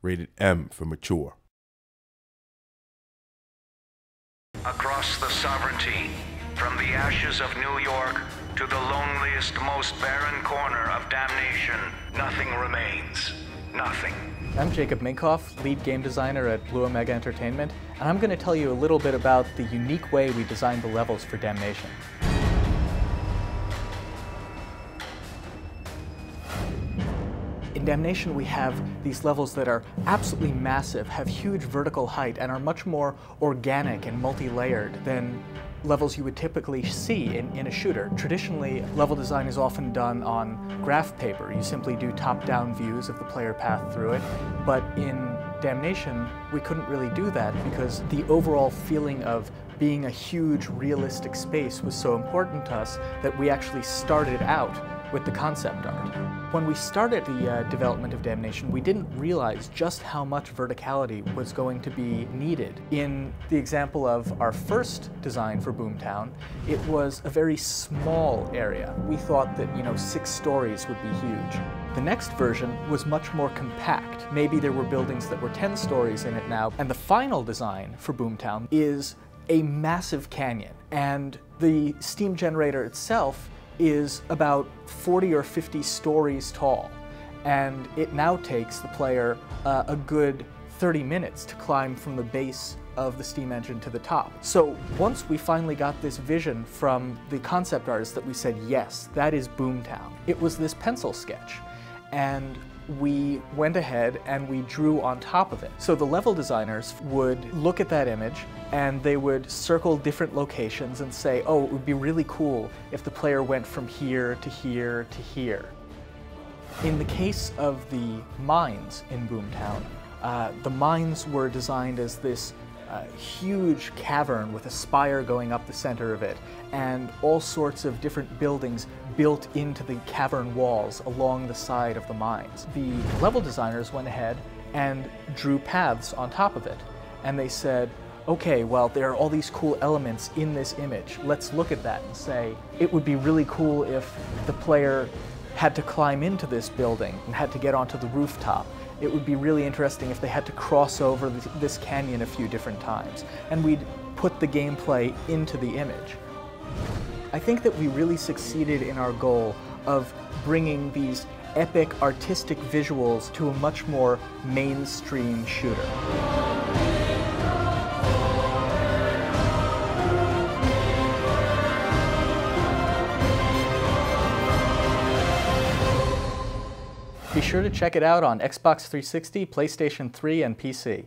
rated M for mature. Across the sovereignty, from the ashes of New York to the loneliest, most barren corner of damnation, nothing remains. Nothing. I'm Jacob Minkoff, lead game designer at Blue Omega Entertainment, and I'm going to tell you a little bit about the unique way we designed the levels for Damnation. In Damnation, we have these levels that are absolutely massive, have huge vertical height, and are much more organic and multi-layered than levels you would typically see in a shooter. Traditionally, level design is often done on graph paper. You simply do top-down views of the player path through it. But in Damnation, we couldn't really do that because the overall feeling of being a huge, realistic space was so important to us that we actually started out with the concept art. When we started the development of Damnation, we didn't realize just how much verticality was going to be needed. In the example of our first design for Boomtown, it was a very small area. We thought that, 6 stories would be huge. The next version was much more compact. Maybe there were buildings that were 10 stories in it now. And the final design for Boomtown is a massive canyon. And the steam generator itself is about 40 or 50 stories tall, and it now takes the player a good 30 minutes to climb from the base of the steam engine to the top. So once we finally got this vision from the concept artist that we said, yes, that is Boomtown, it was this pencil sketch, and we went ahead and we drew on top of it. So the level designers would look at that image and they would circle different locations and say, oh, it would be really cool if the player went from here to here to here. In the case of the mines in Boomtown, the mines were designed as this huge cavern with a spire going up the center of it, and all sorts of different buildings built into the cavern walls along the side of the mines. The level designers went ahead and drew paths on top of it, and they said, okay, well, there are all these cool elements in this image. Let's look at that and say, it would be really cool if the player had to climb into this building and had to get onto the rooftop. It would be really interesting if they had to cross over this canyon a few different times. And we'd put the gameplay into the image. I think that we really succeeded in our goal of bringing these epic artistic visuals to a much more mainstream shooter. Be sure to check it out on Xbox 360, PlayStation 3, and PC.